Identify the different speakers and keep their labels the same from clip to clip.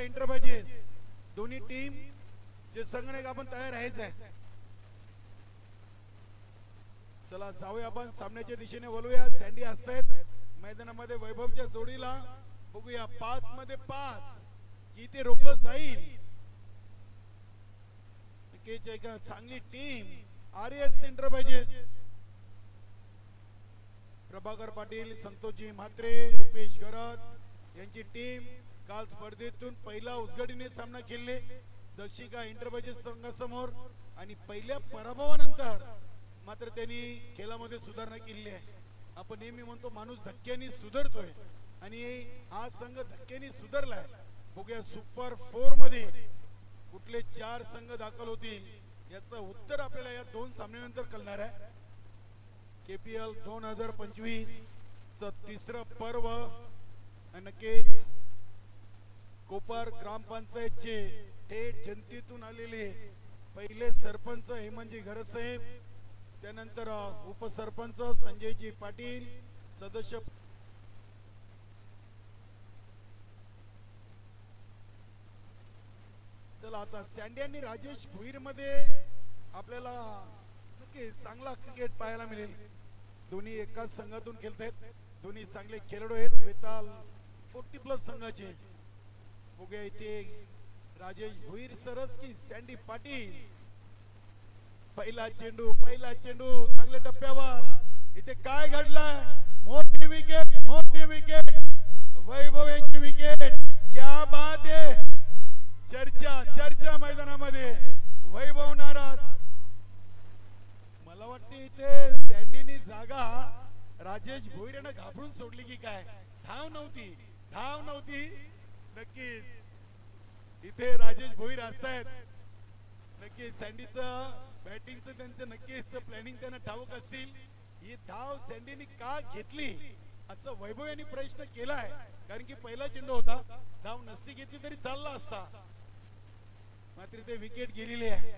Speaker 1: Enterprises दोन्ही team चे संगणक आपण तयार आहेच आहे. चला जाऊया आपण सामन्याच्या दिशेने वळूया. सँडी असतायत मैदानामध्ये वैभवच्या जोडीला. बघूया 5 मध्ये 5 की ते रोखलं जाईल. एक चांगली team RS enterprises, Prabhakar Patil, Santoshji Mhatre, Rupesh Garat यांची टीम काल स्पर्धेतून पहिला उजगडीने सामना खेळले दक्षिका एंटरप्राइजेस संघासमोर आणि पहिल्या पराभवानंतर मात्र त्यांनी खेळामध्ये सुधारणा केली आहे. आपण नेहमी म्हणतो माणूस धक्क्याने सुधारतोय आणि हा संघ धक्क्याने सुधारलाय. बघूया सुपर 4 मध्ये कुठले 4 संघ दाखल होतील याचं उत्तर आपल्याला या 2 सामन्यानंतर कळणार आहे. केपीएल 2025 चं तिसरं पर्व नक्कीच कोपर ग्रामपंचायतचे थेट जनतेतून आलेले पहिले सरपंच हेमंतजी घरत साहेब, त्यानंतर उपसरपंच संजयजी पाटील, सदस्य चला आता सँडी आणि राजेश भुईर मध्ये आपल्याला नक्की चांगला क्रिकेट पाहायला मिळेल. दोन्ही एकाच संघातून खेळतात, दोन्ही चांगले खेळाडू आहेत. वेताल 40+ संघाचे. बघूया इथे राजेश भुईर सरस की सँडी पाटील. पहिला चेंडू चांगल्या टप्प्यावर. इथे काय घडलंय? मोठी विकेट वैभव यांची विकेट. क्या बात आहे. चर्चा मैदानामध्ये. वैभव नाराज. मला वाटते इथे सँडीनी जागा राजेश भोईर यांना घाबरून सोडली की काय? धाव नव्हती. नक्कीच इथे राजेश भोईर असतायत. नक्कीच सँडीचं बॅटिंगचं त्यांचं नक्कीच प्लॅनिंग त्यांना ठाऊक असतील. ही धाव सँडीनी का घेतली असं वैभव यांनी प्रश्न केलाय. कारण की पहिला चेंडू होता, धाव नसती घेतली तरी चालला असता. मात्र ते विकेट गेलेली आहे.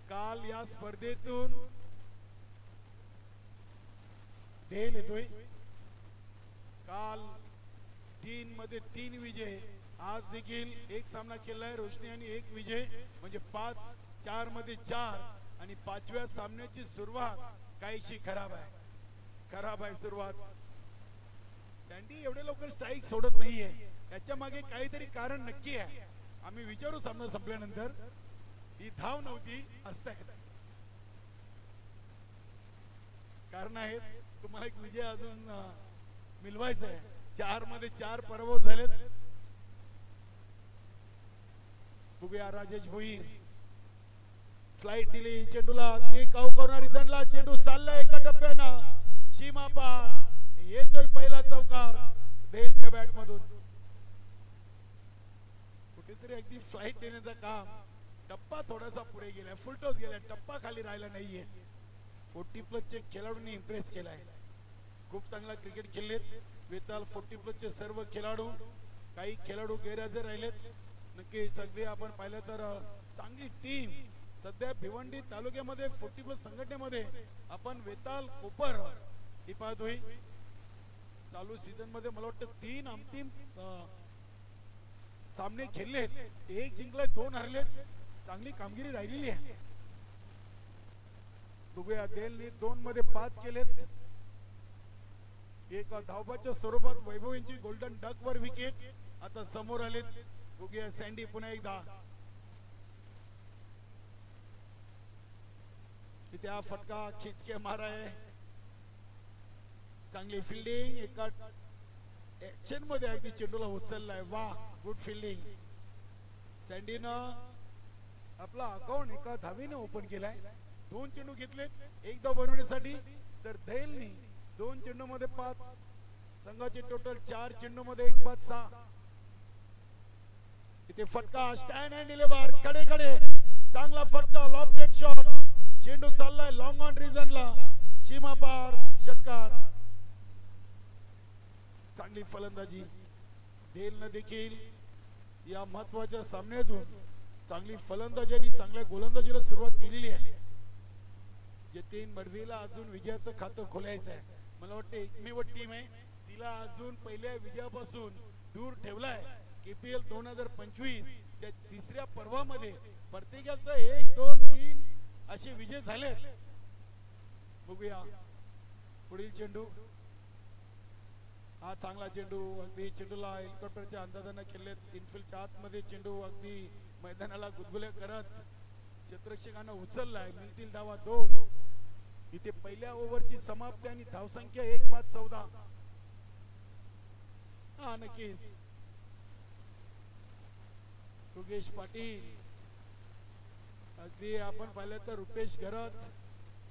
Speaker 1: काल या स्पर्धेतून धेल येतोय. काल 3 मध्ये 3 विजय. आज देखील एक सामना केलाय रोशनी आणि 1 विजय, म्हणजे 4 मध्ये 4 आणि 5व्या सामन्याची सुरुवात काहीशी खराब आहे सुरुवात. सँडी एवढे लवकर स्ट्राईक सोडत नाहीये. त्याच्या मागे काहीतरी कारण नक्की आहे. आम्ही विचारू सामना संपल्यानंतर. ही धाव नव्हती असतायत कारण आहेत. तुम्हाला एक विजय अजून मिळवायचा आहे. 4 मध्ये 4 पराभव झालेत. बघूया राजेश भोईर. फ्लाइट दिली चेंडूला. ती काऊ करणारी जनला. चेंडू चाललाय एका टप्प्यानं सीमा पार. येतोय पहिला चौकार धेलच्या बॅट मधून. कुठेतरी अगदी फ्लाइट देण्याचं काम. टप्पा थोडासा पुढे गेलाय, फुलटॉस गेलाय, टप्पा खाली राहिला नाहीये. 40+ चे खेळाडूंनी इम्प्रेस केलाय. खूप चांगला क्रिकेट खेळलेत वेताल 40+ चे सर्व खेळाडू. काही खेळाडू गैरहजर राहिलेत. नक्की सगळे आपण पाहिलं तर चांगली टीम सध्या भिवंडी तालुक्यामध्ये 40+ संघटनेमध्ये आपण वेताल कोपर ही पाहतोय. चालू सीझन मध्ये मला वाटतं 3 अंतिम सामने खेळलेत. 1 जिंकलाय, 2 हरलेत. चांगली कामगिरी राहिलेली आहे. बघूया देलनी 2 मध्ये 5 केलेत. एक धावबाच्या स्वरूपात वैभव यांची गोल्डन डक वर विकेट आता समोर आलेत. बघूया सँडी पुन्हा एकदा. तिथे हा फटका खिच के मारा है. चांगली फिल्डिंग. एका ऍक्शन मध्ये अगदी चेंडूला उचललाय. वाह, गुड फिल्डिंग. सँडीनं आपला अकाउंट एका धावेने ओपन केलाय. 2 चेंडू घेतलेत 1 धाव बनवण्यासाठी. तर धेलनी 2 चेंडू मध्ये 5. संघाचे टोटल 4 चेंडू मध्ये 1 बाद 6. इथे फटका स्टँड अँड डिलिव्हर. कडे चांगला फटका. Lofted shot. चेंडू चाललाय लॉंग ऑन रिजनला. सीमा पार षटकार. चांगली फलंदाजी. धेलनं देखील या महत्वाच्या सामन्यातून चांगली फलंदाजी आणि चांगल्या गोलंदाजीला सुरुवात केलेली आहे. जतीन मडवीला अजून विजयाचं खातं खोलायचं आहे. मला वाटतं एकमेव टीम आहे तिला अजून पहिल्या विजयापासून दूर ठेवलाय. KPL 2025 त्या तिसऱ्या पर्वामध्ये प्रत्येकाचं 1 2 3 असे विजय झालेत. बघूया पुढील चेंडू. हा चांगला चेंडू, अगदी चेंडूला हेलिकॉप्टरच्या अंदाजाने खेळलेत. इनफिल्डच्या आतमध्ये चेंडू अगदी मैदानाला गुदगुल्या करत क्षेत्ररक्षकांना उचललाय. मिळतील धावा 2. इथे पहिल्या ओव्हरची समाप्ती आणि धावसंख्या 1-14. हा नक्कीच योगेश पाटील, अगदी आपण पाहिलं तर रुपेश घरत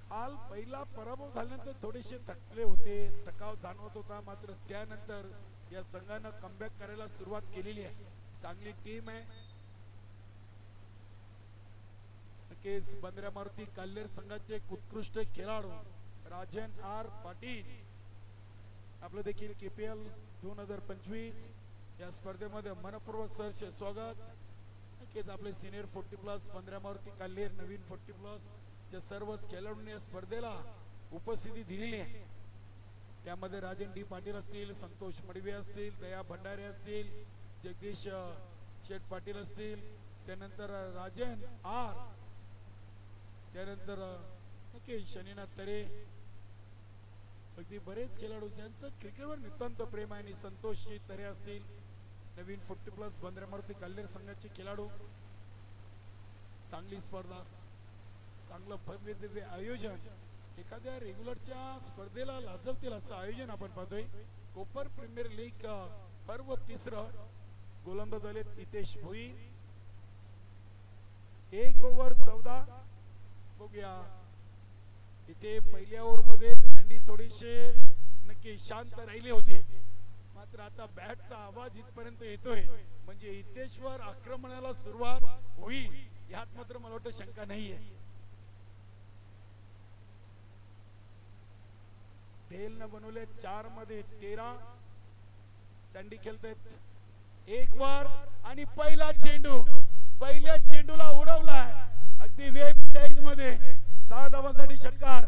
Speaker 1: काल पहिला पराभव झाल्यानंतर थोडेसे थकले होते, थकाव जाणवत होता. मात्र त्यानंतर या संघानं कमबॅक करायला सुरुवात केलेली आहे. चांगली टीम आहे. नक्कीच बंदऱ्या मारुती काल्हेर संघाचे उत्कृष्ट खेळाडू राजन आर पाटील आपलं देखील KPL 2025 या स्पर्धेमध्ये मनपूर्वक सहर्ष स्वागत. नक्कीच आपले सिनियर 40+ बंदऱ्या मारुती काल्हेर, नवीन 40+ च्या सर्वच खेळाडूंनी या स्पर्धेला उपस्थिती दिलेली आहे. त्यामध्ये राजन डी पाटील असतील, संतोष मडवे असतील, दया भंडारे असतील, जगदीश शेठ पाटील असतील, त्यानंतर राजन आर, त्यानंतर नक्की शनीनाथ तरे, अगदी बरेच खेळाडू ज्यांचं क्रिकेटवर नितांत प्रेम आहे. आणि संतोष तरे असतील, नवीन 40+ बंदऱ्या मारुती काल्हेर संघाचे खेळाडू. चांगली स्पर्धा, चांगलं भव्य दिव्य आयोजन, एखाद्या रेग्युलरच्या स्पर्धेला लाजवतील असं आयोजन आपण पाहतोय. कोपर प्रीमियर लीग पर्व 3. गोलंदाज आले नितेश भोई. 1 ओव्हर 14. बघूया इथे पहिल्या ओव्हर मध्ये सँडी थोडीशे नक्की शांत राहिले होते. मात्र आता बॅटचा आवाज इथपर्यंत येतोय म्हणजे हितेशवर आक्रमणाला सुरुवात होईल यात मात्र मला वाटतं शंका नाहीये. डेल न बनवले 4 मध्ये 13. सँडी खेळतात 1 वर आणि पहिला चेंडू, पहिल्या चेंडूला उडवलाय अगदी वेब डाईज मध्ये. 6 धावांसाठी षटकार.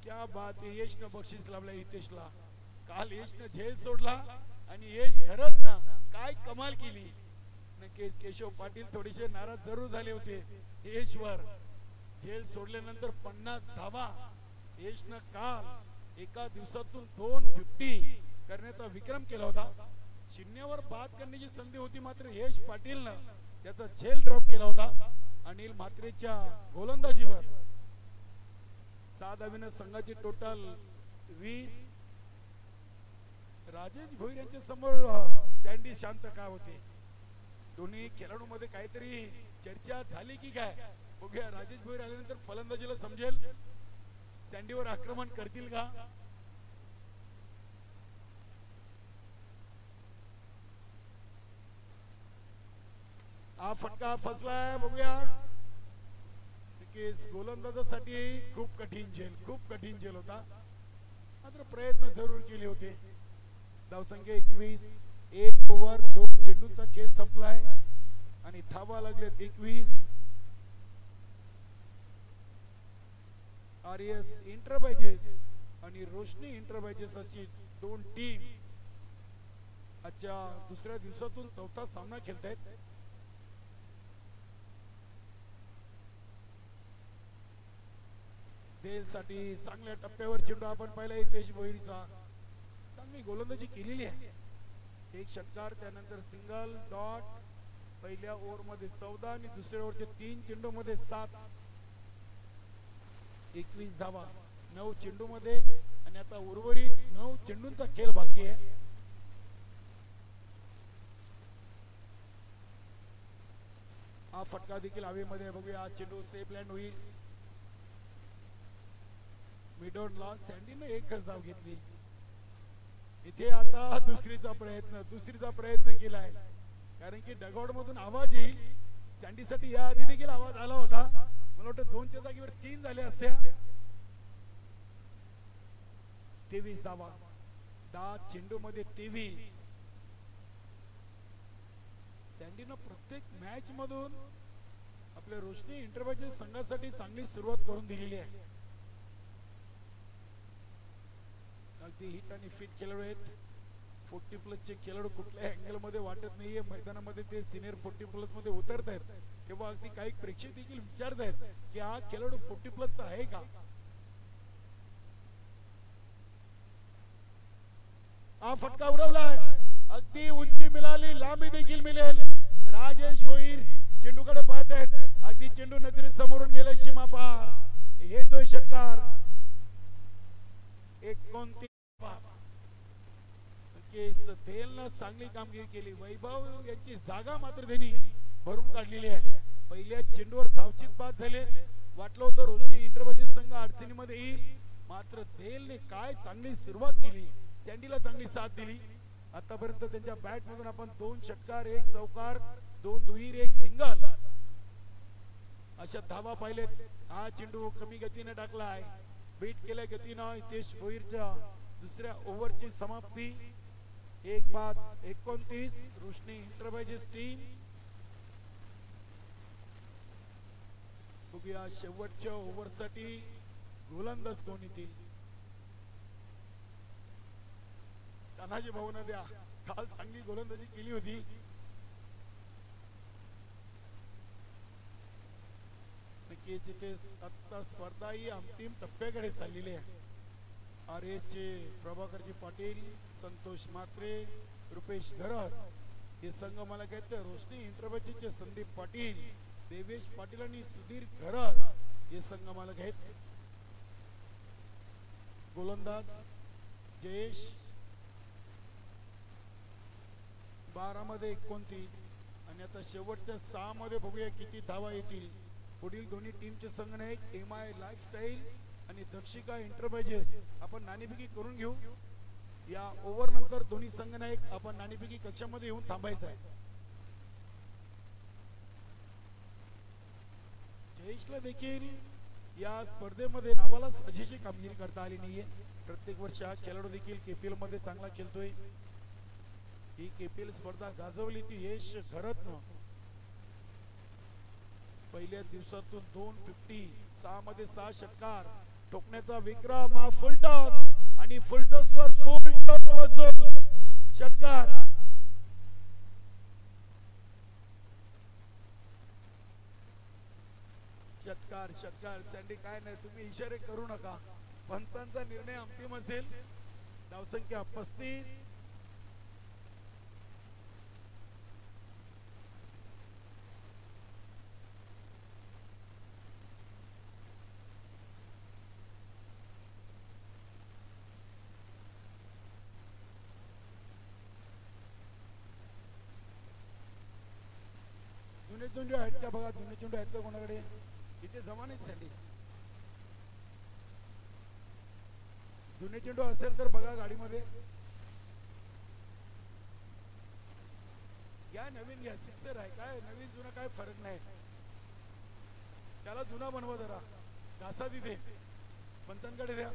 Speaker 1: क्या बात आहे. यशनं बक्षीस लावलं हितेशला. काल यशनं झेल सोडला आणि यश घरत ना काय कमाल केली. नक्कीच केशव पाटील थोडेसे नाराज जरूर झाले होते यशवर. झेल सोडल्यानंतर 50 धावा यशनं काल एका दिवसातून 250 करण्याचा विक्रम केला होता. शून्यावर बाद करण्याची संधी होती मात्र यश पाटीलनं त्याचा झेल ड्रॉप केला होता. अनिल म्हात्रेच्या गोलंदाजीवर 6 धावेनं संघाची टोटल 20. राजेश भोईर यांच्या समोर सँडी शांत का होते. दोन्ही खेळाडूंमध्ये काहीतरी चर्चा झाली की काय. बघूया राजेश भोईर आल्यानंतर फलंदाजीला समजेल सँडीवर आक्रमण करतील का. हा फटका फसलाय. बघूया गोलंदाजासाठी खूप कठीण झेल होता. मात्र प्रयत्न जरूर केले होते. धावसंख्या 21. 1 ओव्हर 2 चेंडूचा खेळ संपलाय आणि धावा लागलेत 21. RS एंटरप्राइजेस आणि रोशनी एंटरप्राइजेस अशी 2 टीम आजच्या दुसऱ्या दिवसातून 4था सामना खेळतायत. देल साठी चांगल्या टप्प्यावर चेंडू आपण पाहिला. हितेश भोईरचा चांगली गोलंदाजी केलेली आहे. 1 षटकार, त्यानंतर सिंगल डॉट. पहिल्या ओव्हर मध्ये 14 आणि दुसऱ्या ओव्हरच्या 3 चेंडू मध्ये 7. 21 धावा 9 चेंडू मध्ये आणि आता उर्वरित 9 चेंडूंचा खेळ बाकी आहे. हा फटका देखील हवेमध्ये. बघूया हा चेंडू सेफ लँड होईल. मिडॉनला सँडीने 1च धाव घेतली. इथे आता दुसरीचा प्रयत्न केलाय कारण की डगआउट मधून आवाज येईल. सँडीसाठी या आधी देखील आवाज आला होता. मला वाटतं 2च्या जागेवर 3 झाले असत्या. 23 धावा 10 चेंडू मध्ये 23. सँडीनं प्रत्येक मॅच मधून आपल्या रोशनी एंटरप्राइजेस संघासाठी चांगली सुरुवात करून दिलेली आहे. अगदी हिट आणि फिट खेळाडू आहेत. 40+ चे खेळाडू कुठल्या अँगल मध्ये वाटत नाहीये मैदानामध्ये ते सिनियर 40+ मध्ये उतरत आहेत तेव्हा अगदी काही प्रेक्षक देखील विचारत आहेत की हा खेळाडू 40+ चा आहे का. हा फटका उडवलाय, अगदी उंची मिळाली, लांबी देखील मिळेल. राजेश भोईर चेंडूकडे पाहत आहेत, अगदी चेंडू नजरे समोरून गेला, सीमा पार येतोय षटकार. 29 धेलनं चांगली कामगिरी केली. वैभव यांची जागा मात्र त्यांनी भरून काढलेली आहे. पहिल्या चेंडूवर धावचित बाद झाले, वाटलं होतं रोशनी इंटरबजेस संघ अडचणीमध्ये येईल, मात्र धेलने काय चांगली सुरुवात केली, सँडीला चांगली साथ दिली. आतापर्यंत त्यांच्या बॅट मधून आपण 2 षटकार, 1 चौकार, 2 दुहेरी, 1 सिंगल अशा धावा पाहिलेत. हा चेंडू कमी गतीने टाकलाय, बीट केल्या गतीनं हितेश भोईरच्या दुसऱ्या ओव्हरची समाप्ती. 1:29 रोशनी इंटरबजेस टीम. बघूया शेवटच्या ओव्हरसाठी गोलंदाज कोण येतील. तानाजी भाऊंना द्या, काल चांगली गोलंदाजी केली होती. नक्कीच इथे आता स्पर्धा ही अंतिम टप्प्याकडे चाललेली आहे. आर्यचे प्रभाकरजी पाटील, संतोष म्हात्रे, रुपेश घरत हे संघ मला कहते. रोशनी इंटरबजेसचे संदीप पाटील, देवेश पाटील आणि सुधीर घरत हे संघ मला कहते. गोलंदाज जयेश 12 मध्ये 29 आणि आता शेवटच्या 6 मध्ये बघूया किती धावा येतील. पुढील दोन्ही टीमचे संघनायक MI लाईफस्टाईल आणि दक्षिका इंटरबजेस आपण नाणेफेकी करून घेऊ. या ओव्हर नंतर दोन्ही संघनायक आपण नाणेफेकी कक्षामध्ये येऊन थांबायचं आहे. जयेशला देखील या स्पर्धेमध्ये नावालाच अजिशी कामगिरी करता आली नाहीये. प्रत्येक वर्षी हा खेळाडू देखील KPL मध्ये चांगला खेळतोय. ही KPL स्पर्धा गाजवली ती यश घरतनं. पहिल्या दिवसातून 250, 6 मध्ये 6 षटकार ठोकण्याचा विक्रम. हा फुलटॉस आणि फुलटॉसवर फुलटॉस वसूल षटकार. षटकार षटकार सँडी काय नाही, तुम्ही इशारे करू नका, पंचांचा निर्णय अंतिम असेल. धावसंख्या 35. जुने चेंडू आहेत का बघा, जुने चेंडू आहेत का कोणाकडे. इथे जमा नाही सँडी, जुने चेंडू असेल तर बघा गाडीमध्ये घ्या, नवीन घ्या. सिक्सर आहे काय, नवीन जुना काय फरक नाही. त्याला जुना बनवा जरा, घासा तिथे, पंतांकडे द्या.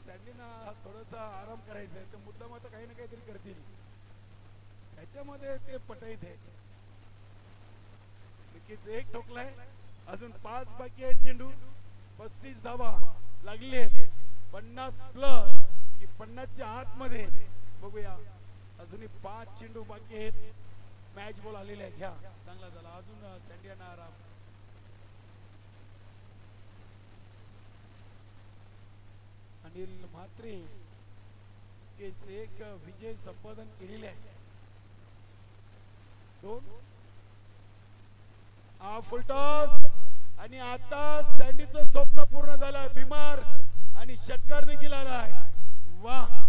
Speaker 1: सँडीना थोडासा आराम करायचा आहे, तर मुद्दाम आता काही ना काहीतरी करतील, त्याच्यामध्ये ते पटाईत आहे. नक्कीच एक ठोकलाय, अजून 5 बाकी आहेत चेंडू. 35 धावा लागली आहेत. 50+ की 50च्या आतमध्ये बघूया. अजूनही 5 चेंडू बाकी आहेत. मॅच बॉल आलेले आहे, घ्या, चांगला झाला. अजून सँडियाना आराम. अनिल म्हात्रे एक विजय संपादन केलेले आहे. 2 फुलटॉस आणि आता सँडीचं स्वप्न पूर्ण झालं. बिमार आणि षटकार देखील आलाय. वाह,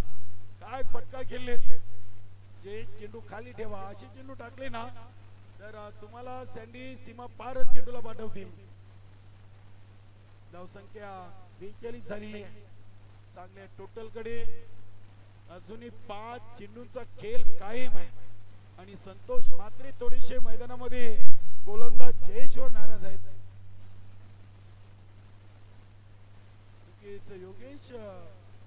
Speaker 1: काय फटका खेळलेत. जे चेंडू खाली ठेवा, असे चेंडू टाकले ना तर तुम्हाला सँडी सीमा पारच चेंडूला पाठवतील. धावसंख्या 42 झालेली आहे. चांगल्या टोटल कडे अजूनही 5 चेंडूंचा खेळ कायम आहे आणि संतोष म्हात्रे थोडेसे मैदानामध्ये गोलंदाज जयेशवर नाराज आहेत. योगेश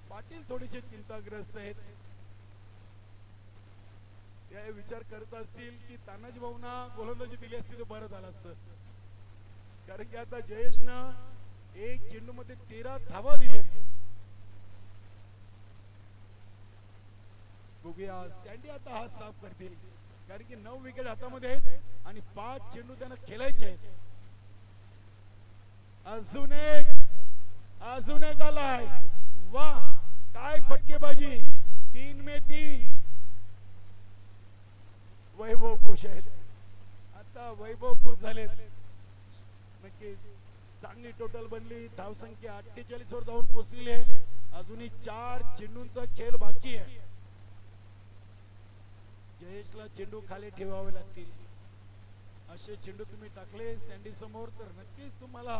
Speaker 1: पाटील थोडेसे चिंताग्रस्त आहेत. ते विचार करत असतील की तानाजी भाऊंना गोलंदाजी दिली असती तर बरं झालं असतं, कारण की आता जयेशनं एक चेंडू मध्ये 13 धावा दिलेत. बघूया सँडी आता हात साफ करतील, कारण की 9 विकेट हातामध्ये आहेत आणि 5 चेंडू त्यांना खेळायचे आहेत. अजून एक आलाय. वाह, काय फटकेबाजी. 3-3 वैभव खुश आहेत. आता वैभव खुश झालेत. नक्कीच चांगली टोटल बनली. धावसंख्या 48 वर जाऊन पोहोचलेली आहे. अजूनही 4 चेंडूंचा खेळ बाकी आहे. जयेशला चेंडू खाली ठेवावे लागतील. असे चेंडू तुम्ही टाकले सँडी समोर तर नक्कीच तुम्हाला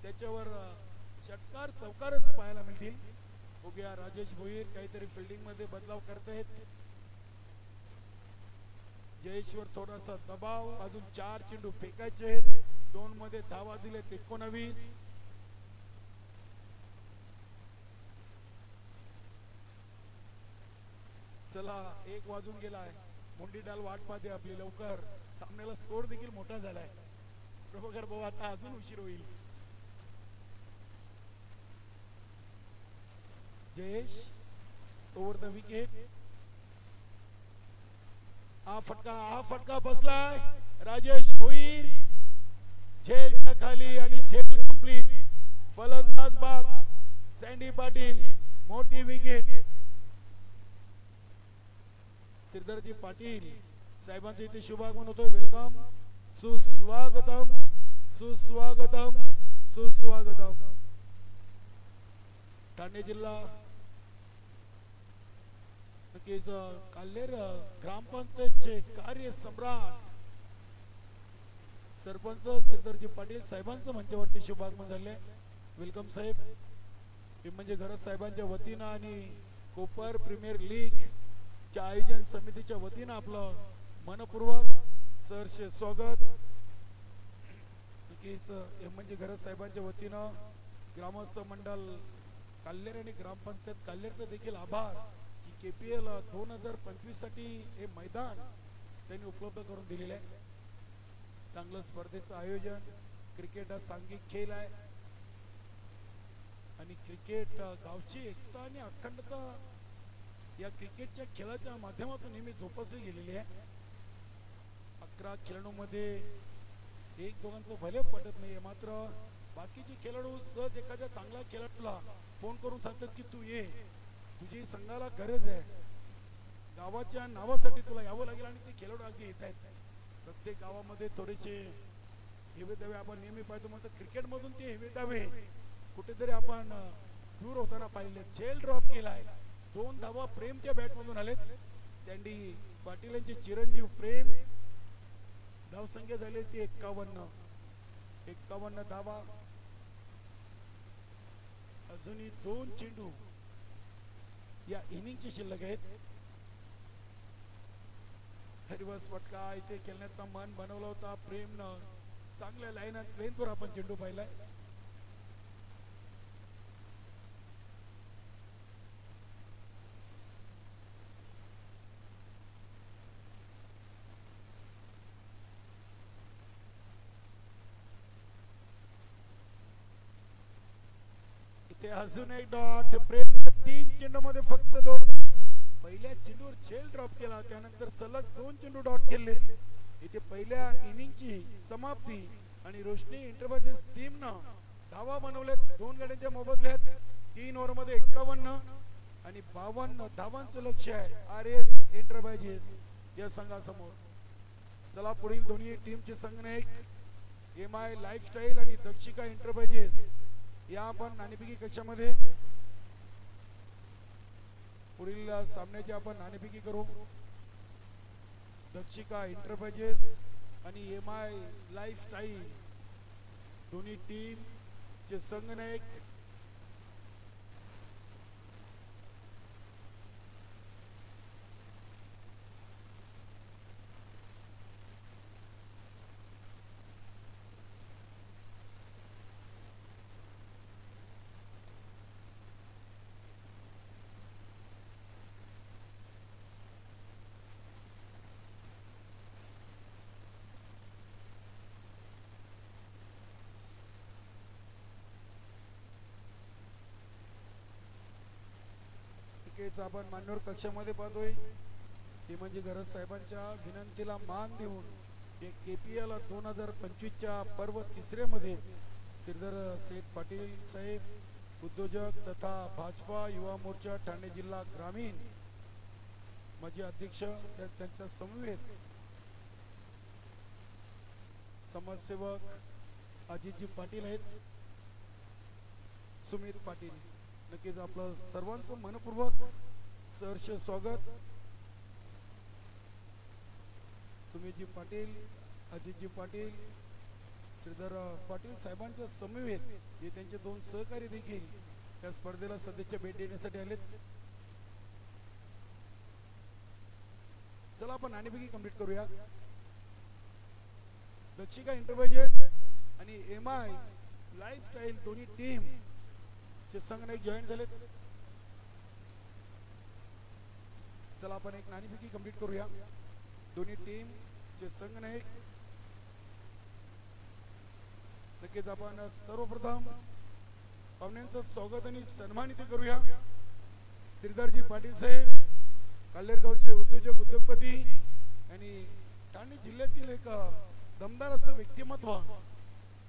Speaker 1: त्याच्यावर षटकार चौकारच पाहायला मिळतील. बघूया राजेश भोईर काहीतरी फिल्डिंग मध्ये बदलाव करतायत. जयेशवर थोडासा दबाव. अजून 4 चेंडू फेकायचे आहेत. 2 मध्ये धावा दिले 19. चला 1 वाजून गेलाय. मुंडीडाल वाट पाहते आपली. लवकर सामन्याला स्कोर देखील मोठा झालाय. प्रभाकर भाऊ आता अजून उशीर होईल. Jayesh over the wicket. हा फटका बसलाय. राजेश भोईर झेलच्या खाली आणि झेल कंप्लीट. फलंदाज बाद सँडी पाटील. मोठी विकेट. श्रीधरजी पाटील साहेबांचे इथे शुभागमन होतोय. वेलकम, सुस्वागतम सुस्वागतम सुस्वागतम. ठाणे जिल्हा नक्कीच काल्हेर ग्रामपंचायतचे कार्य सम्राट सरपंच श्रीधरजी पाटील साहेबांचं मंचावरती शुभागमन झाले. वेलकम साहेब. हे म्हणजे घरत साहेबांच्या वतीनं आणि कोपर प्रीमियर लीग च्या आयोजन समितीच्या वतीनं आपलं मनपूर्वक सहर्ष स्वागत. नक्कीच हे म्हणजे घरत साहेबांच्या वतीनं ग्रामस्थ मंडळ काल्हेर आणि ग्रामपंचायत काल्हेरचं देखील आभार की KPL 2025 साठी हे मैदान त्यांनी उपलब्ध करून दिलेले आहे. चांगलं स्पर्धेचं आयोजन. क्रिकेट हा सांघिक खेळ आहे आणि क्रिकेट गावची एकता आणि अखंडता या क्रिकेटच्या खेळाच्या माध्यमातून नेहमी जोपासली गेलेली आहे. 11 खेळाडूंमध्ये 1-2चं भले पटत नाहीये, मात्र बाकीचे खेळाडू सहज एखाद्या चांगल्या खेळाडूला फोन करून सांगतात की तू ये, तुझी संघाला गरज आहे, गावाच्या नावासाठी तुला यावं लागेल. आणि ते खेळाडू अगदी येत आहेत. प्रत्येक गावामध्ये थोडेसे हेवे दावे आपण नेहमी पाहतो. मात्र क्रिकेट मधून ते हेवे दावे कुठेतरी आपण दूर होताना पाहिले. झेल ड्रॉप केलाय. 2 धावा प्रेमच्या बॅट मधून आलेत. सँडी पाटील यांचे चिरंजीव प्रेम. धावसंख्या झाली ती 51 धावा. अजूनही 2 चेंडू या इनिंगची शिल्लक आहेत. रिवर्स फटका इथे खेळण्याचा मन बनवला होता प्रेमनं. चांगल्या लाईनात लेंथवर आपण चेंडू पाहिलाय. इथे अजून एक डॉट. प्रेम 3 चेंडू मध्ये फक्त 2. पहिल्या चेंडूवर झेल ड्रॉप केला, त्यानंतर सलग 2 चेंडू डॉट केले. इथे पहिल्या इनिंगची समाप्ती आणि रोशनी एंटरप्राइजेस टीमनं धावा बनवल्यात 2 गड्यांच्या मोबदल्यात. 3 ओव्हर मध्ये 51 आणि 52 धावांचं लक्ष आहे RS एंटरप्राइजेस या संघासमोर. चला पुढील दोन्ही टीमचे संघनायक MI लाईफस्टाईल आणि दक्षिका एंटरप्राइजेस या आपण नाणेफेकी कक्षामध्ये पुढील सामन्याची आपण नाणेफेकी करू. दक्षिका एंटरप्राइजेस आणि MI लाईफस्टाईल दोन्ही टीम चे संघनायक नक्कीच आपण मान्यवर कक्षामध्ये पाहतोय ते म्हणजे गरज साहेबांच्या विनंतीला मान देऊन KPL 2025च्या पर्व तिसऱ्यामध्ये श्रीधर सेठ पाटील साहेब उद्योजक तथा भाजपा युवा मोर्चा ठाणे जिल्हा ग्रामीण माजी अध्यक्ष त्यांच्या समवेत समाजसेवक अजितजी पाटील आहेत, सुमित पाटील, नक्कीच आपलं सर्वांचं मनपूर्वक सहर्ष स्वागत. सुमितजी पाटील, अजितजी पाटील, श्रीधर पाटील साहेबांच्या समवेत जे त्यांचे दोन सहकारी देखील या स्पर्धेला सध्याच्या भेट देण्यासाठी आलेत. चला आपण नाणेफेकी कंप्लीट करूया. दक्षिका एंटरप्राइजेस आणि MI लाईफस्टाईल दोन्ही टीम चे संघनायक जॉईन झालेत. चला आपण एक नाणेफेकी कंप्लीट करूया. दोन्ही टीम चे संघनायक नक्कीच आपण सर्वप्रथम पाहुण्यांचं स्वागत आणि सन्मानित करूया. श्रीधरजी पाटील साहेब काल्हेरगावचे उद्योजक उद्योगपती आणि ठाणे जिल्ह्यातील एक दमदार असं व्यक्तिमत्व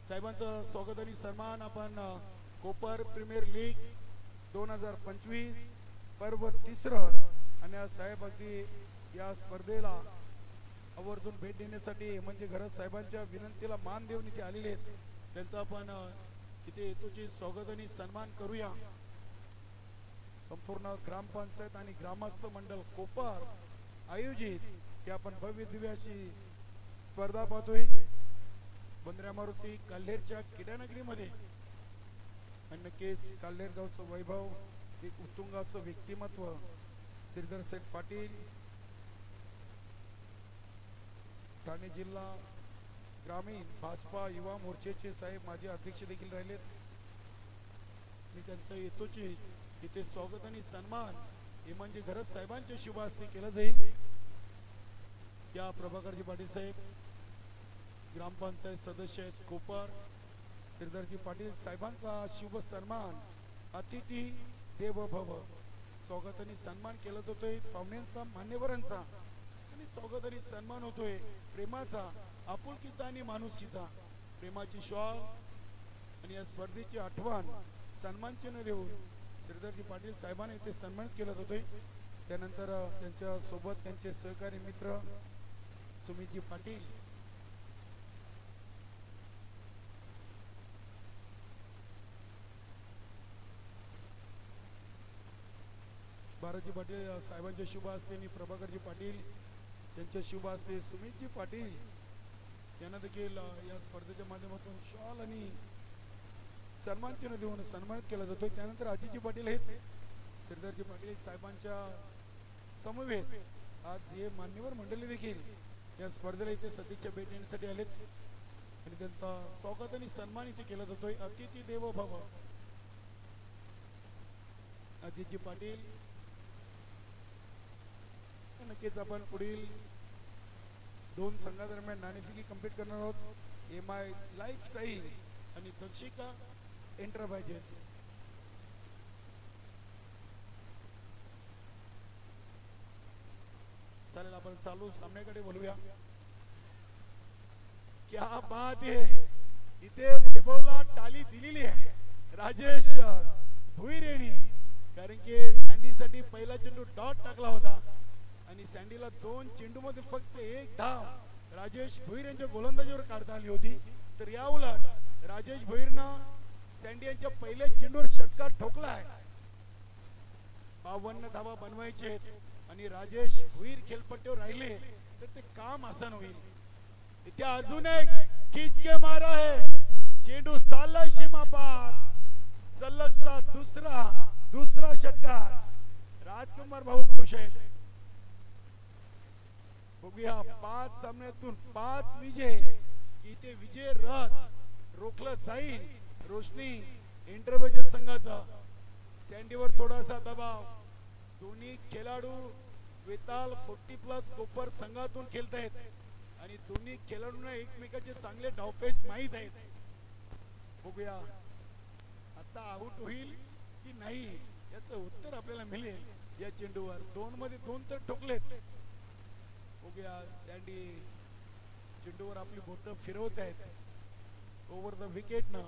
Speaker 1: साहेबांचं स्वागत आणि सन्मान आपण कोपर प्रीमियर लीग 2025 पर्व तिसरं आणि साहेब अगदी या स्पर्धेला आवर्जून भेट देण्यासाठी म्हणजे गरज साहेबांच्या विनंतीला मान देऊन इथे आलेले आहेत. त्यांचा आपण इथे येतोची स्वागत आणि सन्मान करूया. संपूर्ण ग्रामपंचायत आणि ग्रामस्थ मंडळ कोपर आयोजित ते आपण भव्य दिव्य अशी स्पर्धा पाहतोय. बंद्रा मारुती काल्हेरच्या किडानगरीमध्ये आणि नक्कीच काल्हेरगावचं वैभव एक उत्तुंगाचं व्यक्तिमत्व श्रीधर सेठ पाटील ठाणे जिल्हा ग्रामीण भाजपा युवा मोर्चाचे साहेब माझे अध्यक्ष देखील राहिलेत. मी त्यांचं येतोची इथे स्वागत आणि सन्मान हे म्हणजे गरज साहेबांच्या शुभ हस्ते केलं जाईल. त्या प्रभाकरजी पाटील साहेब ग्रामपंचायत सदस्य आहेत कोपर, श्रीधरजी पाटील साहेबांचा शुभ सन्मान अतिथी देव भव स्वागत आणि सन्मान केला जातोय. पाहुण्यांचा मान्यवरांचा आणि स्वागत आणि सन्मान होतोय प्रेमाचा, आपुलकीचा आणि माणुसकीचा. प्रेमाची श्वाल आणि या स्पर्धेची आठवण सन्मान चिन्ह देऊन श्रीधरजी पाटील साहेबांना इथे सन्मानित केलं जातोय. त्यानंतर त्यांच्या सोबत त्यांचे सहकारी मित्र सुमितजी पाटील, भारतजी पाटील साहेबांच्या शुभ हस्ते आणि प्रभाकरजी पाटील त्यांच्या शुभ हस्ते सुमितजी पाटील यांना देखील या स्पर्धेच्या माध्यमातून शॉल आणि सन्मान चिन्ह देऊन सन्मानित केला जातो. त्यानंतर अजितजी पाटील आहेत श्रीधरजी पाटील साहेबांच्या समवेत आज हे मान्यवर मंडळी देखील या स्पर्धेला इथे सध्याच्या भेट देण्यासाठी आलेत आणि त्यांचा स्वागत आणि सन्मान इथे केला जातोय. अतिथी देवो भव अजितजी पाटील. नक्कीच आपण पुढील दोन संघादरम्यान नाणेफेकी कंप्लीट करणार आहोत. MI लाईफस्टाईल आणि दक्षिका एंटरप्राइजेस. चालेल आपण चालू सामन्याकडे बोलूया. क्या बात आहे, इथे वैभवला टाली दिलेली आहे राजेश भुईर यांनी, कारण की सँडीसाठी पहिला चेंडू डॉट टाकला होता आणि सँडीला 2 चेंडूमध्ये फक्त 1 धाव राजेश भुईर यांच्या गोलंदाजीवर काढता आली होती. तर या उलट राजेश भुईरनं सँडी यांच्या पहिल्या चेंडूवर षटकार ठोकलाय. 52 धावा बनवायचे आहेत आणि राजेश भुईर खेळपट्टीवर राहिले तर ते काम आसान होईल. इथे अजून एक खिच के मारा है, चेंडू चालला सीमा पार, सलगचा दुसरा षटकार. राजकुमार भाऊ खुश आहेत. बघूया 5 सामन्यातून 5 विजय. इथे विजय रथ रोखलं जाईल. रोशनी एंटरप्राइजेस संघाचा सँडीवर थोडासा दबाव. दोन्ही खेळाडू वेताल 40+ कोपर संघातून खेळतायत आणि दोन्ही खेळाडूंना एकमेकाचे चांगले डावपेच माहीत आहेत. बघूया आता आउट होईल की नाही याचं उत्तर आपल्याला मिळेल या चेंडूवर. 2 मध्ये 2 तर ठोकलेत. बघूया सँडी चेंडूवर आपली बोट फिरवत आहेत ओव्हर द विकेट न.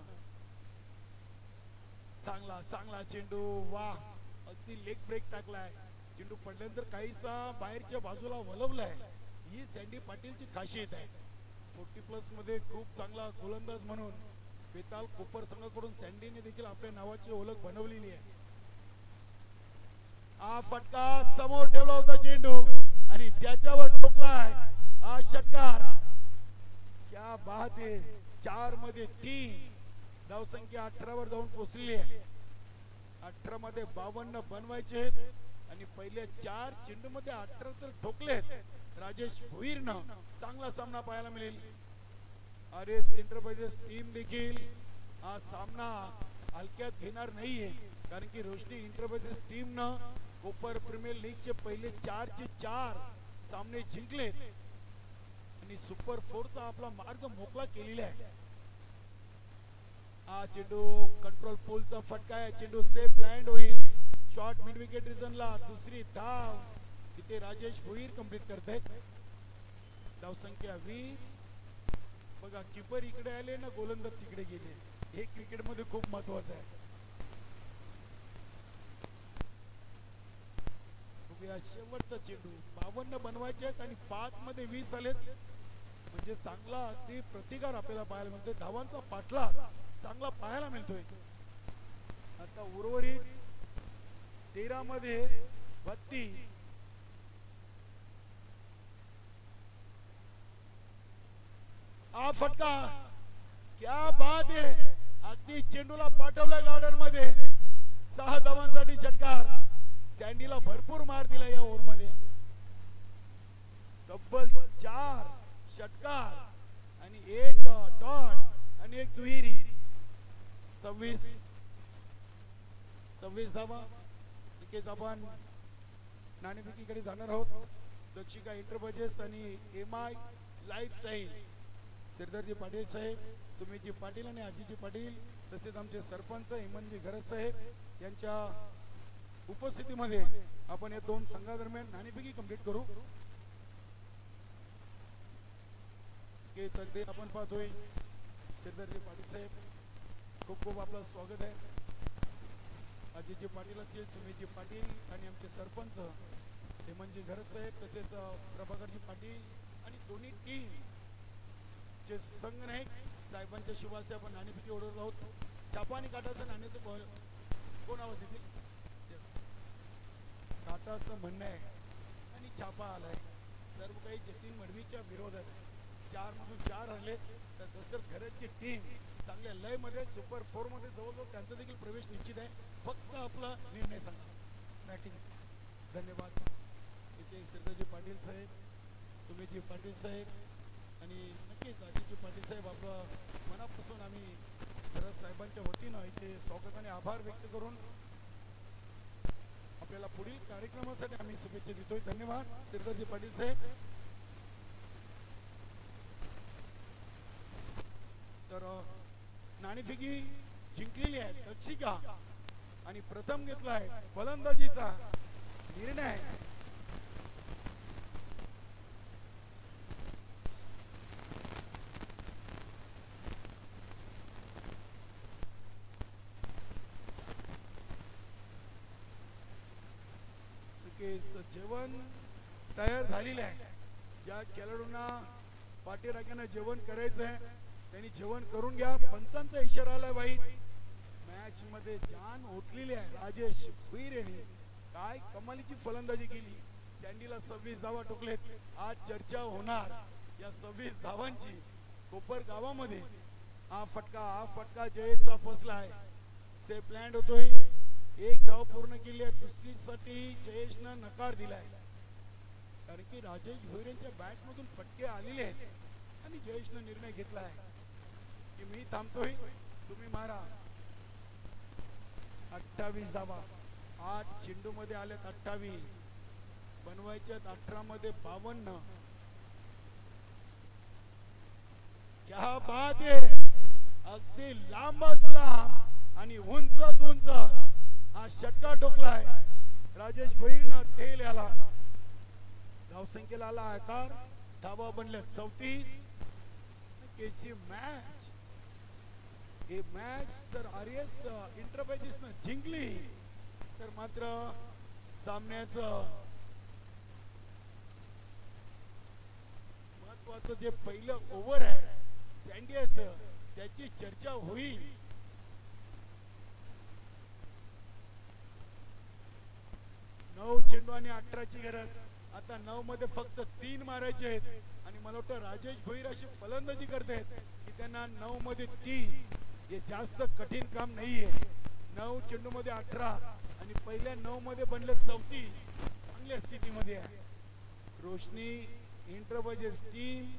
Speaker 1: चांगला चांगला चेंडू, वा अगदी लेग ब्रेक टाकलाय. चेंडू पडल्यानंतर काहीसा बाहेरच्या बाजूला वळवलाय. ही सँडी पाटीलची खासियत आहे. 40+ मध्ये खूप चांगला गोलंदाज म्हणून बेताल कोपर संघाकडून सँडीने देखील आपल्या नावाची ओळख बनवलेली आहे. हा फटका समोर ठेवला होता चेंडू आणि त्याच्यावर ठोकलाय हा षटकार. क्या बात आहे. 4 मध्ये 3, धावसंख्या 18 वर जाऊन पोहोचली आहे. 18 मध्ये 52 बनवायचे आणि पहिल्या 4 चेंडू मध्ये 18 तर ठोकलेत राजेश भोईरनं. चांगला सामना पाहायला मिळेल. आरएस एंटरप्राइजेस टीम देखील हा सामना हलक्यात घेणार नाहीये, कारण की रोशनी एंटरप्राइजेस टीम न कोपर प्रीमियर लीगचे पहिले 4 चे 4 सामने जिंकलेत आणि सुपर 4 चा आपला मार्ग मोकळा केलेला आहे. हा चेंडू कंट्रोल पोलचा फटका आहे. चेंडू सेफ लँड होईल. शॉर्ट मिड विकेट रिजनला दुसरी धाव इथे राजेश भोईर कंप्लीट करतायत. धाव संख्या 20. बघा कीपर इकडे आले ना, गोलंदाज तिकडे गेले. हे क्रिकेट मध्ये खूप महत्वाचं आहे. बघूया शेवटचा चेंडू. 52 बनवायचे आहेत आणि 5 मध्ये 20 आलेत. म्हणजे चांगला अगदी प्रतिकार आपल्याला पाहायला मिळतोय. धावांचा पाठला चांगला पाहायला मिळतोय. आता उर्वरित 13 मध्ये 32. हा फटका, क्या बात आहे. अगदी चेंडूला पाठवलं गार्डन मध्ये. 6 धावांसाठी षटकार. सँडीला भरपूर मार दिला या ओव्हर मध्ये. तब्बल 4 षटकार आणि 1 डॉट आणि 1 दुहेरी. 26 धावा. इथेच आपण नाणेफेकीकडे जाणार आहोत. दक्षिका एंटरप्राइजेस आणि MI लाईफस्टाईल सिरदारजी पाटील साहेब, सुमितजी पाटील आणि आजीजी पाटील, तसेच आमचे सरपंच हेमंतजी घरत साहेब यांच्या उपस्थितीमध्ये आपण या 2 संघादरम्यान नाणेफेकी कंप्लीट करू. सध्या आपण पाहतोय सिरदारजी पाटील साहेब, खूप खूप आपलं स्वागत आहे. आजीजी पाटील असेल, सुमितजी पाटील आणि आमचे सरपंच हेमंतजी घरत साहेब, तसेच प्रभाकरजी पाटील आणि दोन्ही टीम चे संघनायक साहेबांच्या शुभास्ते आपण नाणेफेकी ओढवत आहोत. छापा आणि काटाचं नाण्याचं कोण आवाज देतील? काटाचं म्हणणं आहे आणि छापा आलाय. सर्व काही जतीन मडवीच्या विरोधात आहे. 4 मधून 4 हरले तर दशरथ घरतची टीम चांगल्या लय मध्ये सुपर 4 मध्ये जवळजवळ त्यांचा देखील प्रवेश निश्चित आहे. फक्त आपला निर्णय सांगा. बॅटिंग. धन्यवाद. इथे सिरदारजी पाटील साहेब, सुमितजी पाटील साहेब आणि नक्कीच आजीजी पाटील साहेब, आपलं मनापासून आम्ही घरत साहेबांच्या वतीनं इथे स्वागत आणि आभार व्यक्त करून आपल्याला पुढील कार्यक्रमासाठी आम्ही शुभेच्छा देतोय. धन्यवाद सिरदारजी पाटील साहेब. तर नाणेफेकी जिंकलेली आहे दक्षिका आणि प्रथम घेतलाय फलंदाजीचा निर्णय. जेवण तयार झालेलं आहे. ज्या खेळाडूंना पाठीराख्यानं जेवण करायचं आहे त्यांनी जेवण करून घ्या. पंचांचा इशारा आला वाईट. मॅच मध्ये जान ओतलेली आहे. राजेश भोईर यांनी काय कमालीची फलंदाजी केली. सँडीला 26 धावा ठोकलेत. आज चर्चा होणार या 26 धावांची कोपर गावामध्ये. हा फटका जयेशचा फसला आहे. सेफ लँड होतोय. 1 धाव पूर्ण केली आहे. दुसरीसाठी जयेशनं नकार दिलाय, कारण की राजेश भोईर यांच्या बॅट मधून फटके आलेले आहेत आणि जयेशनं निर्णय घेतलाय की मी थांबतोय, तुम्ही मारा. 28 धावा. 8 चेंडू मध्ये आलेत 28. बनवायच्यात 18 मध्ये 52. क्या बात आहे. अगदी लांबच लांब आणि उंचच उंच हा षटकार ठोकलाय राजेश भैरनं तेल याला धावसंख्येला आला आकार धावा बनल्या 34 केची मॅच हे मॅच जर आरएस इंटरप्राइजेस न जिंकली तर मात्र सामन्याचं महत्वाचं जे पहिलं ओव्हर आहे सँडियाचं त्याची चर्चा होईल. 9 चेंडू आणि 18ची गरज. आता 9 मध्ये फक्त 3 मारायचे आहेत आणि मला वाटतं राजेश भोईर अशी फलंदाजी करतायत की त्यांना 9 मध्ये 3 हे जास्त कठीण काम नाहीये. 9 चेंडू मध्ये 18 आणि पहिल्या 9 मध्ये बनले 34. चांगल्या स्थितीमध्ये आहे. रोशनी इंटरप्राइजेस टीम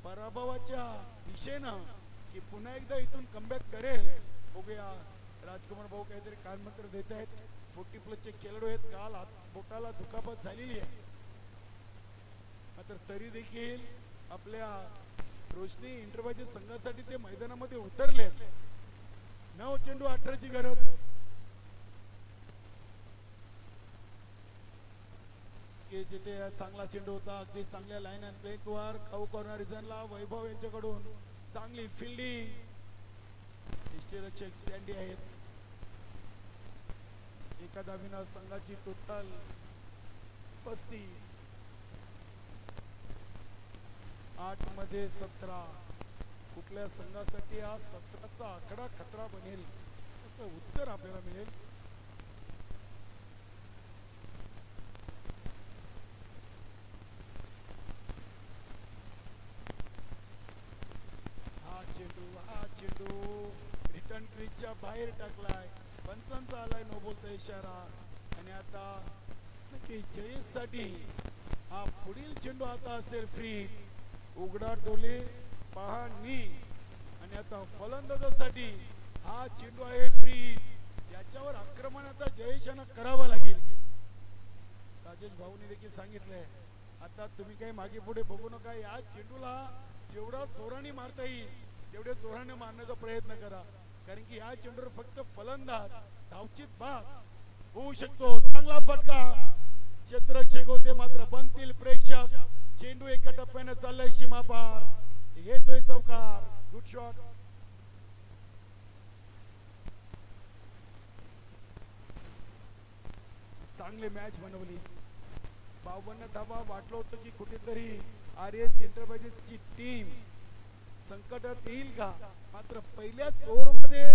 Speaker 1: पराभवाच्या दिशेनं की पुन्हा एकदा इथून कमबॅक करेल. बघूया राजकुमार भाऊ काहीतरी कानमंत्र देत आहेत. 40+ चे खेळाडू आहेत. काल बोटाला दुखापत झालेली आहे मात्र तरी देखील आपल्या रोशनी इंटरप्राइजेस संघासाठी ते मैदानामध्ये उतरले. 9 चेंडू 18ची गरज. जिथे चांगला चेंडू होता अगदी चांगल्या लाईन अँड प्लेट वर खाऊ कॉर्नर रिजनला वैभव यांच्याकडून चांगली फिल्डिंग. यष्टीरक्षक सँडी आहेत. एका धावीनं संघाची टोटल 35. 8 मध्ये 17. कुठल्या संघासाठी हा 17चा आकडा खतरा बनेल त्याचं उत्तर आपल्याला मिळेल. हा चेंडू रिटर्न क्रीजच्या बाहेर टाकलाय. पंचांचा आलाय नोबलचा इशारा आणि आता नक्की जयेशसाठी हा पुढील चेंडू आता असेल फ्री. उघडा डोले पाहणी आणि आता फलंदाजासाठी हा चेंडू आहे फ्री. याच्यावर आक्रमण आता जयेशानं करावं लागेल. राजेश भाऊनी देखील सांगितलंय आता तुम्ही काही मागे पुढे बघू नका. या चेंडूला जेवढा जोराने मारता येईल तेवढे जोराने मारण्याचा प्रयत्न करा कारण की या चेंडूवर फक्त फलंदाज धावचित बाद होऊ शकतो. चांगला फटका. क्षेत्ररक्षक होते मात्र बनतील प्रेक्षक. चेंडू एका टप्प्याने चाललाय सीमा पार. येतोय चौकार. Good shot. चांगली मॅच बनवली. 52 धावा. वाटलं होतं की कुठेतरी आरएस इंटरप्राइजेसची टीम संकटात येईल का मात्र पहिल्याच ओव्हर मध्ये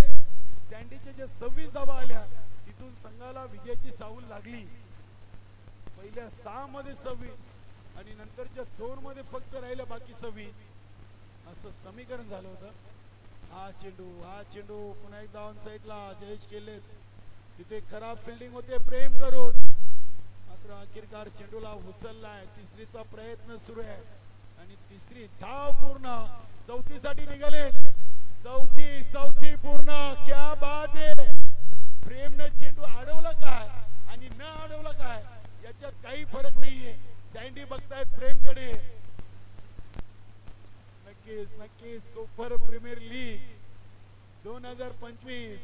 Speaker 1: सँडीचे जे 26 धावा आल्या तिथून संघाला विजयाची चाहूल लागली. पहिल्या 6 मध्ये 26 आणि नंतरच्या 2 मध्ये फक्त राहिलं बाकी 26 असं समीकरण झालं होतं. हा चेंडू पुन्हा एकदा ऑन साइडला जयेश केले. तिथे खराब फिल्डिंग होते प्रेम करून मात्र अखेरकार चेंडूला उचललाय. तिसरीचा प्रयत्न सुरू आहे आणि तिसरी धाव पूर्ण. 34 साठी निघाले. चौथी पूर्ण. क्या बात आहे. प्रेमने चेंडू अडवला काय आणि न अडवला काय याच्यात काही फरक नाहीये. सँडी बघतायत प्रेमकडे. नक्कीच कोपर प्रीमियर लीग 2025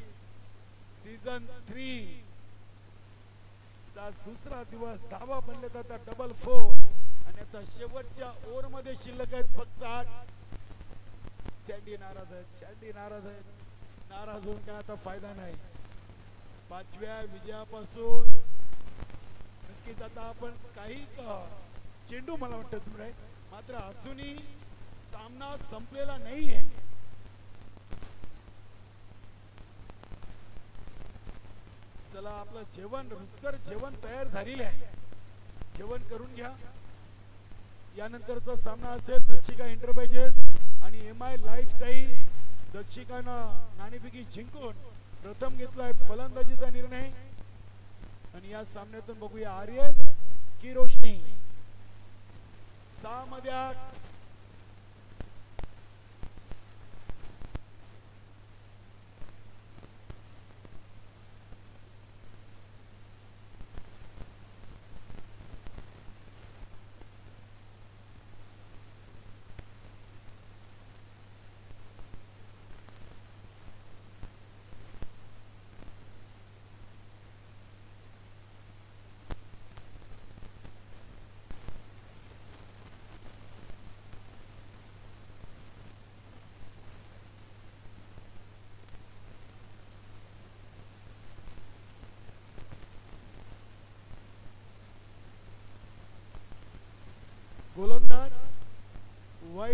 Speaker 1: सीझन 3 चा दुसरा दिवस. धावा बनले जातात डबल 4 आणि आता शेवटच्या ओव्हर मध्ये शिल्लक आहेत फक्त 8. सँडी नाराज आहेत. नाराज होऊन काय आता फायदा नाही. 5व्या विजयापासून नक्कीच आता आपण काही चेंडू मला वाटतं दूर आहे मात्र अजूनही सामना संपलेला नाहीये. चला आपलं जेवण रुचकर जेवण तयार झालेलं आहे. जेवण करून घ्या. यानंतरचा सामना असेल दक्षिका इंटरप्राइजेस आणि MI लाईफस्टाईल. दक्षिकानं नाणेफेकी जिंकून प्रथम घेतलाय फलंदाजीचा निर्णय आणि या सामन्यातून बघूया आरएस की रोशनी. 6 मध्ये 8.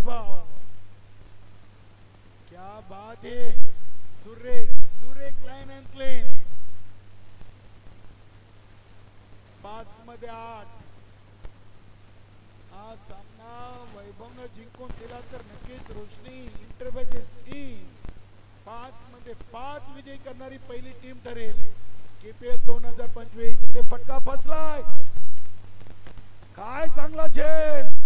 Speaker 1: वैभव, क्या बात है, सुरेख सुरेख लाईन अँड क्लीन, 5 मध्ये 8. हा सामना वैभवनं जिंकून दिला तर नक्कीच रोशनी इंटरप्राइजेस टीम 5 मध्ये 5 विजय करणारी पहिली टीम ठरेल. KPL 2025 इथे फटका फसलाय, काय चांगला झेल,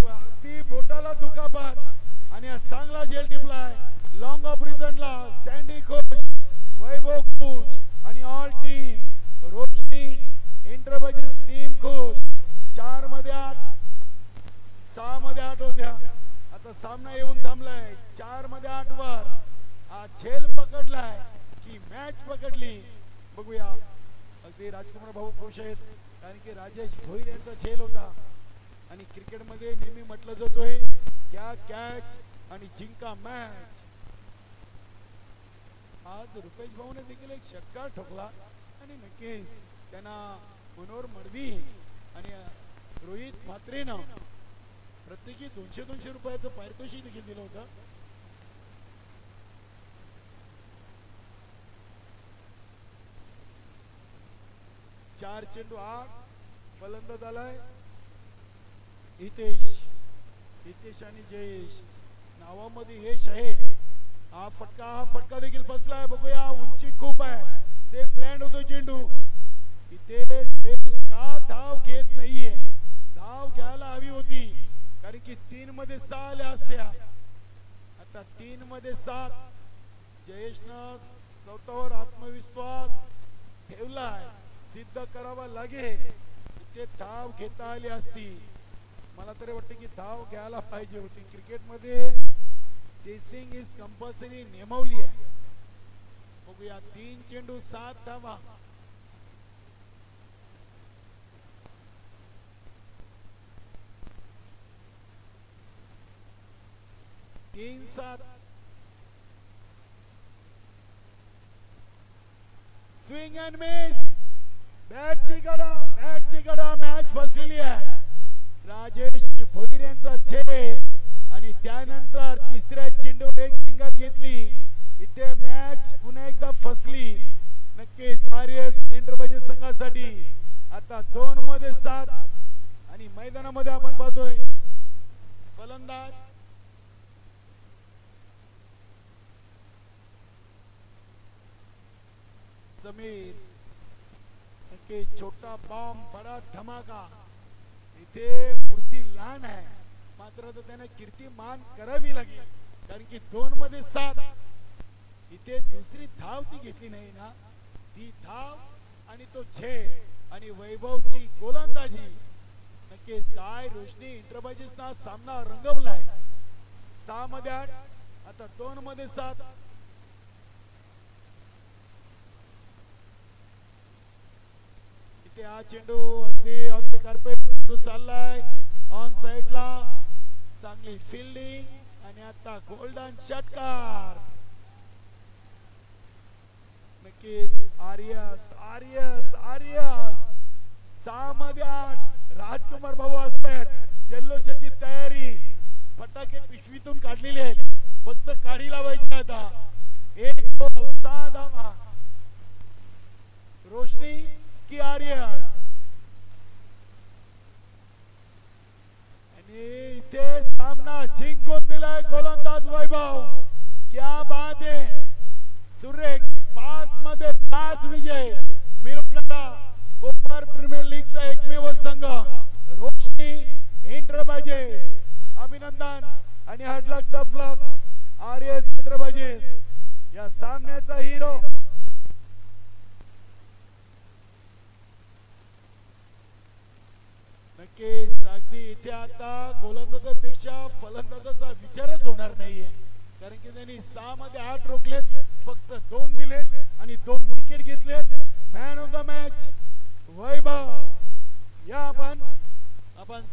Speaker 1: अगदी बोटाला दुखापत आणि चांगला झेल टिपलाय. लॉंग ऑफ रिझनला सँडी खुश, वैभव खुश आणि ऑल टीम. रोशनी इंटरप्राइजेस टीम खुश. 4 मध्ये 8, 6 मध्ये 8 होत्या, आता सामना येऊन थांबलाय 4 मध्ये 8 वर. हा झेल पकडलाय की मॅच पकडली बघूया. अगदी राजकुमार भाऊ खुश आहेत कारण की राजेश भोईर यांचा झेल होता आणि क्रिकेटमध्ये नेहमी म्हटलं जातोय घ्या कॅच आणि जिंका मॅच. आज रुपेश भाऊने देखील एक षटकार ठोकला आणि नक्कीच त्यांना मनोहर मडवी आणि रोहित म्हात्रेनं प्रत्येकी 200-200 रुपयाचं पारितोषिक देखील दिलं होतं. चार चेंडू 8, फलंदाज आलाय हितेश आणि जयेश, नावामध्ये यश आहे. हा फटका देखील बसलाय बघूया, उंची खूप आहे, सेफ लँड होतो चेंडू. इथे जयेश का धाव घेत नाहीये, धाव घ्यायला हवी होती कारण की 3 मध्ये 6 आल्या असत्या, आता 3 मध्ये 7. जयेशनं स्वतःवर आत्मविश्वास ठेवलाय, सिद्ध करावा लागेल. इथे धाव घेता आली असती, मला तरी वाटतं की धाव घ्यायला पाहिजे होती. क्रिकेटमध्ये चेसिंग इज कंपल्सरी नेमवली आहे. बघूया 3 चेंडू 7 धावा. तीन 7 स्विंग अँड मिस. बॅटची गडा मॅच फसलेली आहे. राजेश भोईर यांचा झेल आणि त्यानंतर तिसऱ्या चेंडूवर एक सिंगल घेतली. इथे मॅच पुन्हा एकदा फसली. नक्कीच आर्यस एंटरप्राइजेस संघासाठी आता 2 मध्ये 7 आणि मैदानामध्ये आपण पाहतोय फलंदाज समीर. नक्की छोटा बॉम्ब बडा धमाका. इथे मूर्ती लहान आहे मात्र त्याने कीर्तिमान करावी लागेल कारण की 2 मध्ये 7. इथे दुसरी धाव ती घेतली नाही ना, ती धाव आणि तो झेल आणि वैभवची गोलंदाजी. नक्कीच काय रोशनी इंटरप्राइजेसना सामना रंगवलाय. 6 मध्ये 8, आता 2 मध्ये 7. इथे हा चेंडू अगदी कार्पेट चाललाय ऑन साइडला, चांगली फिल्डिंग आणि आता गोल्डन षटकार. नक्कीच आर्यस 6 मध्ये 8. राजकुमार भाऊ असतात, जल्लोषाची तयारी, फटाके पिशवीतून काढलेले आहेत, फक्त काढी लावायची आता. 1 गोल 6 धावा. रोशनी की आर्यस. आणि इथे सामना जिंकून दिलाय गोलंदाज वैभव. क्या बात है, सुरेख 5 मध्ये 5 विजय मिळवणारा कोपर प्रीमियर लीगचा एकमेव संघ रोशनी एंटरप्राइजेस. अभिनंदन आणि हार्ड लक टफ लक आर्यस एंटरप्राइजेस या सामन्याचा हिरो. नक्कीच अगदी इथे आता गोलंदाजापेक्षा फलंदाजाचा विचारच होणार नाहीये कारण की त्यांनी 6 मध्ये 8 रोखलेत, फक्त 2 दिलेत आणि 2 विकेट घेतलेत. मॅन ऑफ द मॅच वैभव. या आपण